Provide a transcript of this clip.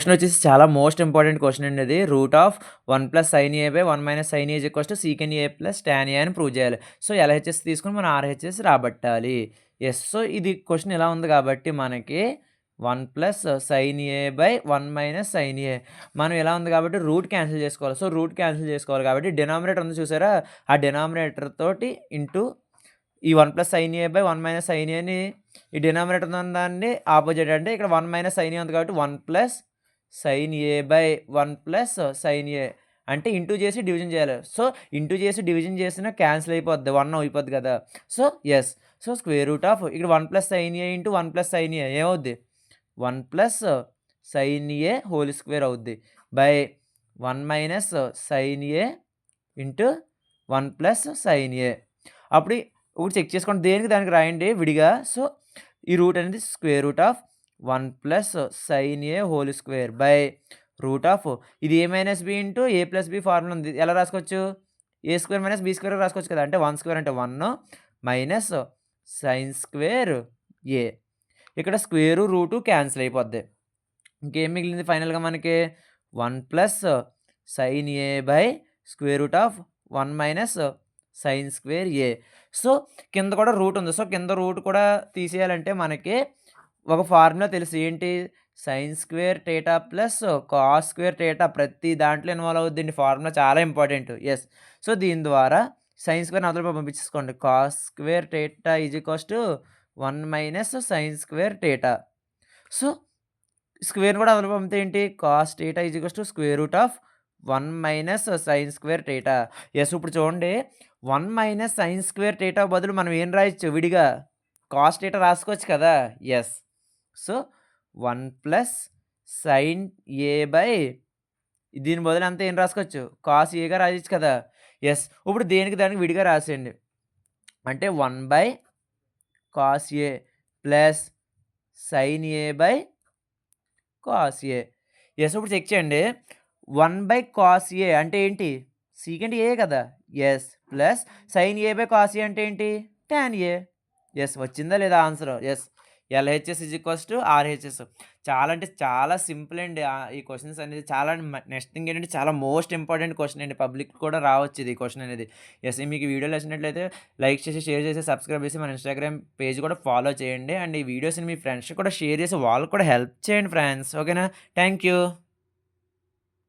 Question వచ్చేసి చాలా most important question అండి ఇది. Route of 1 + sin a / 1 - sin a = secant a + tan a అని ప్రూవ్ చేయాలి. సో, ఎల్‌హెచ్‌ఎస్ తీసుకొని మనం ఆర్‌హెచ్‌ఎస్ రాబట్టాలి. యెస్. సో, ఇది క్వెషన్ ఇలా ఉంది కాబట్టి మనకి 1 + sin a / 1 - sin a మనం ఇలా ఉంది కాబట్టి రూట్ క్యాన్సిల్ చేసుకోవాలి. సో, రూట్ క్యాన్సిల్ చేసుకోవాలి కాబట్టి డినామినేటర్ ఉంది చూసారా? ఆ డినామినేటర్ తోటి ఇంటూ ఈ 1 + sin a / 1 - sin aని ఈ డినామినేటర్ ఉన్న దాన్ని ఆపోజిట్ అంటే ఇక్కడ 1 - sin a ఉంది కాబట్టి 1 + sin a / 1 + sin a అంటే ఇంటూ చేసి డివిజన్ చేయాలి. సో, ఇంటూ చేసి డివిజన్ చేసినా క్యాన్సిల్ అయిపోద్ది. 1 అయిపోద్ది కదా! So, yes. So, square root of ఇక్కడ 1 + sin a * 1 + sin a ఏమవుద్ది? 1 + sin a హోల్ స్క్వేర్ అవుద్ది. By 1 - sin a into 1 + sin a. అప్పుడు ఇప్పుడు చెక్ చేసుకోండి. దేనికి దానికి రాయండి విడిగా. సో, ఈ రూట్ అనేది square root of 1 + sin a whole square by root of ఇది a - b into a + b formula ఉంది. ఎలా రాసుకోవచ్చు? a² - b² రాసుకోవచ్చు కదా! అంటే 1² అంటే 1 మైనస్ sin స్క్వేర్ a. ఇక్కడ స్క్వేరు, రూటు క్యాన్సిల్ అయిపోద్ది. ఇంకేం మిగిలింది ఫైనల్‌గా మనకి 1 + sin a by square root of 1 - sin square a. So, కింద కూడా రూట్ ఉంది. సో, కింద రూట్ కూడా తీసేయాలంటే మనకి ఒక ఫార్ములా తెలుసు. ఏంటి? sin square θ plus cos square θ ప్రతి దాంట్లో ఇన్వాల్వ్ అవుద్దండి. ఫార్ములా చాలా ఇంపార్టెంట్. యెస్. సో, దీని ద్వారా sin స్క్వేర్‌ని అవతల పంపించేసుకోండి. cos square θ = 1 - sin square θ. So, స్క్వేర్‌ని కూడా అవతల పంపితే ఏంటి? cos θ = square root of 1 - sin square θ. Yes. ఇప్పుడు చూడండి 1 - sin స్క్వేర్ θ బదులు మనం ఏం రాయొచ్చు విడిగా? cos θ రాసుకోవచ్చు కదా! Yes. So, 1 + sin a by దీని బదులు అంతా ఏం రాసుకోవచ్చు? cos aగా రాయొచ్చు కదా! యెస్. ఇప్పుడు దేనికి దానికి విడిగా రాసేయండి. అంటే 1/cos a plus sin a by cos a. Yes. ఇప్పుడు చెక్ చేయండి. 1/cos a అంటే ఏంటి? సీకెంట్ a కదా! Yes. Plus sin a by cos a అంటే ఏంటి? tan a. యెస్. వచ్చిందా లేదా ఆన్సరు? యెస్. LHS RHS. చాలా అంటే చాలా సింపుల్ అండి. ఈ క్వెషన్స్ అనేది చాలా నెక్స్ట్ థింగ్ ఏంటంటే చాలా మోస్ట్ ఇంపార్టెంట్ క్వెషన్ అండి. పబ్లిక్‌కి కూడా రావచ్చు ఇది క్వెషన్ అనేది. యెస్. మీకు ఈ వీడియో నచ్చినట్లయితే లైక్ చేసి, షేర్ చేసి, సబ్స్క్రైబ్ చేసి మన ఇన్‌స్టాగ్రామ్ పేజ్ కూడా ఫాలో చేయండి. అండ్ ఈ వీడియోస్‌ని మీ ఫ్రెండ్స్‌కి కూడా షేర్ చేసి వాళ్ళకి కూడా హెల్ప్ చేయండి ఫ్రెండ్స్. ఓకేనా? Thank you.